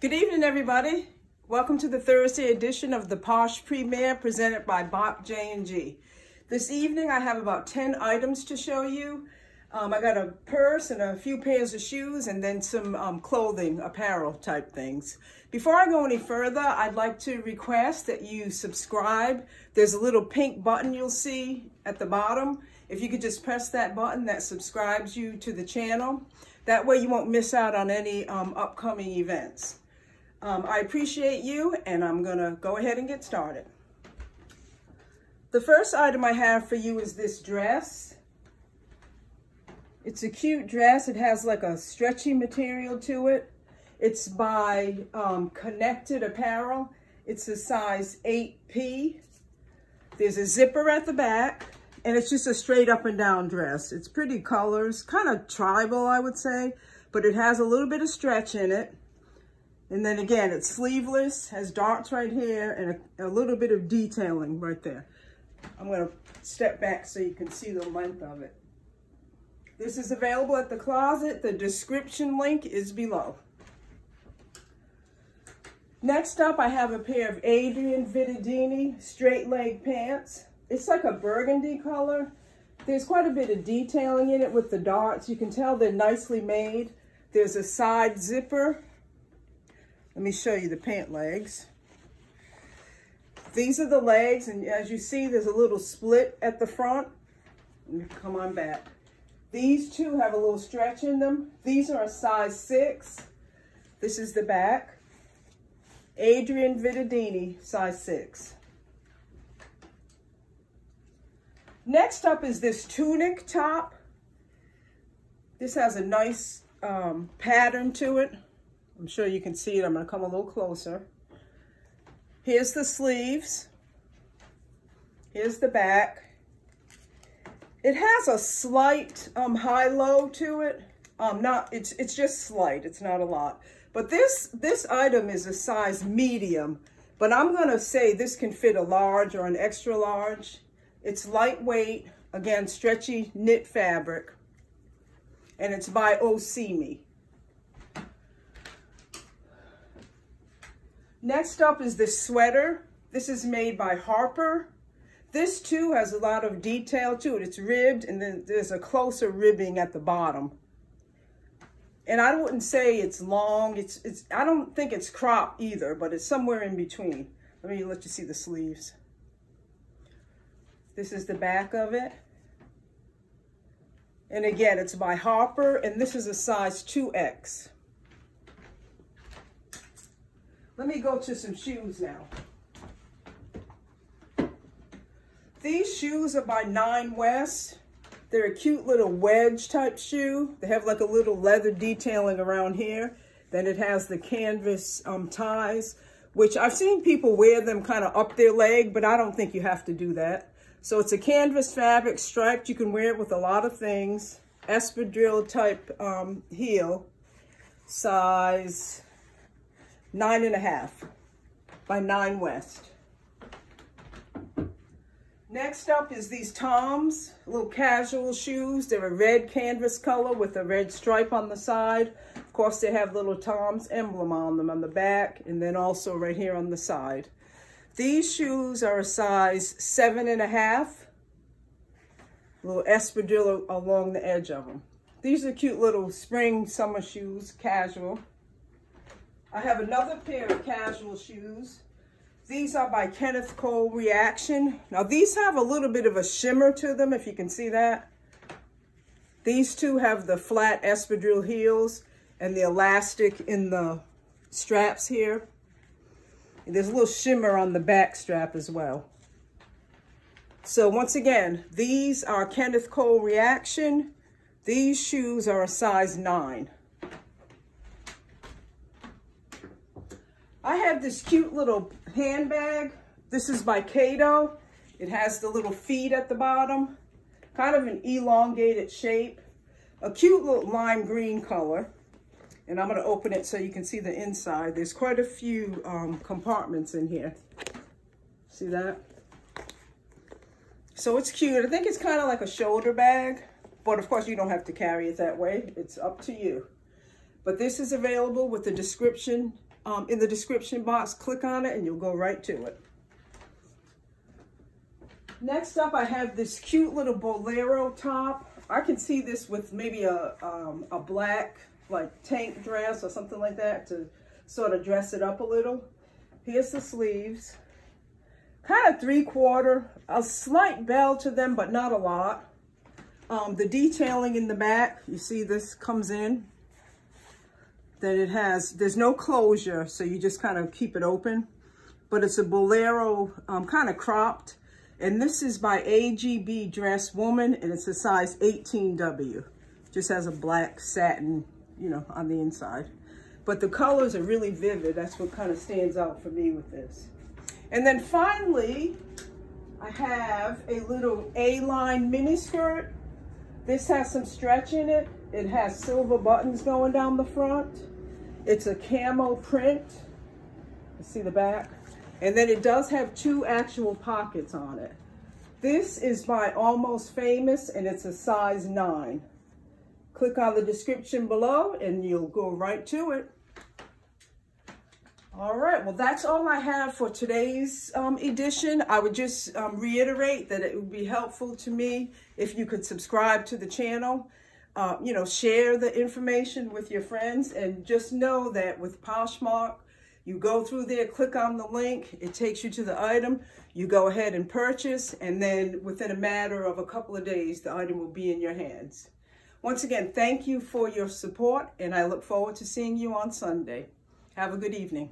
Good evening, everybody. Welcome to the Thursday edition of the Posh Premiere presented by Bop J&G. This evening, I have about 10 items to show you. I got a purse and a few pairs of shoes and then some clothing, apparel type things. Before I go any further, I'd like to request that you subscribe. There's a little pink button you'll see at the bottom. If you could just press that button, that subscribes you to the channel. That way you won't miss out on any upcoming events. I appreciate you, and I'm gonna go ahead and get started. The first item I have for you is this dress. It's a cute dress. It has like a stretchy material to it. It's by Connected Apparel. It's a size 8P. There's a zipper at the back, and it's just a straight up and down dress. It's pretty colors, kind of tribal, I would say, but it has a little bit of stretch in it. And then again, it's sleeveless, has darts right here, and a little bit of detailing right there. I'm gonna step back so you can see the length of it. This is available at the closet. The description link is below. Next up, I have a pair of Adrian Vittadini straight leg pants. It's like a burgundy color. There's quite a bit of detailing in it with the darts. You can tell they're nicely made. There's a side zipper. Let me show you the pant legs. These are the legs, and as you see, there's a little split at the front. Let me come on back. These two have a little stretch in them. These are a size 6. This is the back. Adrian Vittadini, size 6. Next up is this tunic top. This has a nice pattern to it. I'm sure you can see it. I'm going to come a little closer. Here's the sleeves. Here's the back. It has a slight high-low to it. It's just slight. It's not a lot. But this item is a size medium. But I'm going to say this can fit a large or an extra large. It's lightweight. Again, stretchy knit fabric. And it's by Osimi. Next up is this sweater. This is made by Harper. This too has a lot of detail to it. It's ribbed, and then there's a closer ribbing at the bottom. And I wouldn't say it's long. I don't think it's cropped either, but it's somewhere in between. Let me let you see the sleeves. This is the back of it. And again, it's by Harper, and this is a size 2X. Let me go to some shoes now. These shoes are by 9 West. They're a cute little wedge type shoe. They have like a little leather detailing around here. Then it has the canvas ties, which I've seen people wear them kind of up their leg, but I don't think you have to do that. So it's a canvas fabric, striped. You can wear it with a lot of things. Espadrille type heel, size 9.5 by 9 West. Next up is these Toms, little casual shoes. They're a red canvas color with a red stripe on the side. Of course, they have little Toms emblem on them on the back and then also right here on the side. These shoes are a size 7.5. Little espadrille along the edge of them. These are cute little spring summer shoes, casual. I have another pair of casual shoes. These are by Kenneth Cole Reaction. Now these have a little bit of a shimmer to them, if you can see that. These two have the flat espadrille heels and the elastic in the straps here. And there's a little shimmer on the back strap as well. So once again, these are Kenneth Cole Reaction. These shoes are a size 9. I have this cute little handbag. This is by Kato. It has the little feet at the bottom, kind of an elongated shape, a cute little lime green color. And I'm going to open it so you can see the inside. There's quite a few compartments in here. See that? So it's cute. I think it's kind of like a shoulder bag, but of course you don't have to carry it that way. It's up to you. But this is available with the description in the description box. Click on it and you'll go right to it. Next up, I have this cute little bolero top. I can see this with maybe a black like tank dress or something like that to sort of dress it up a little. Here's the sleeves. Kind of 3/4, a slight bell to them, but not a lot. The detailing in the back, you see this comes in. That it has, there's no closure, so you just kind of keep it open. But it's a bolero, kind of cropped. And this is by AGB Dress Woman, and it's a size 18W. Just has a black satin, you know, on the inside. But the colors are really vivid. That's what kind of stands out for me with this. And then finally, I have a little A-line mini skirt. This has some stretch in it. It has silver buttons going down the front. It's a camo print. You see the back? And then it does have 2 actual pockets on it. This is by Almost Famous, and it's a size 9. Click on the description below and you'll go right to it. All right, well, that's all I have for today's edition. I would just reiterate that it would be helpful to me if you could subscribe to the channel, you know, share the information with your friends, and just know that with Poshmark, you go through there, click on the link, it takes you to the item, you go ahead and purchase, and then within a matter of a couple of days, the item will be in your hands. Once again, thank you for your support, and I look forward to seeing you on Sunday. Have a good evening.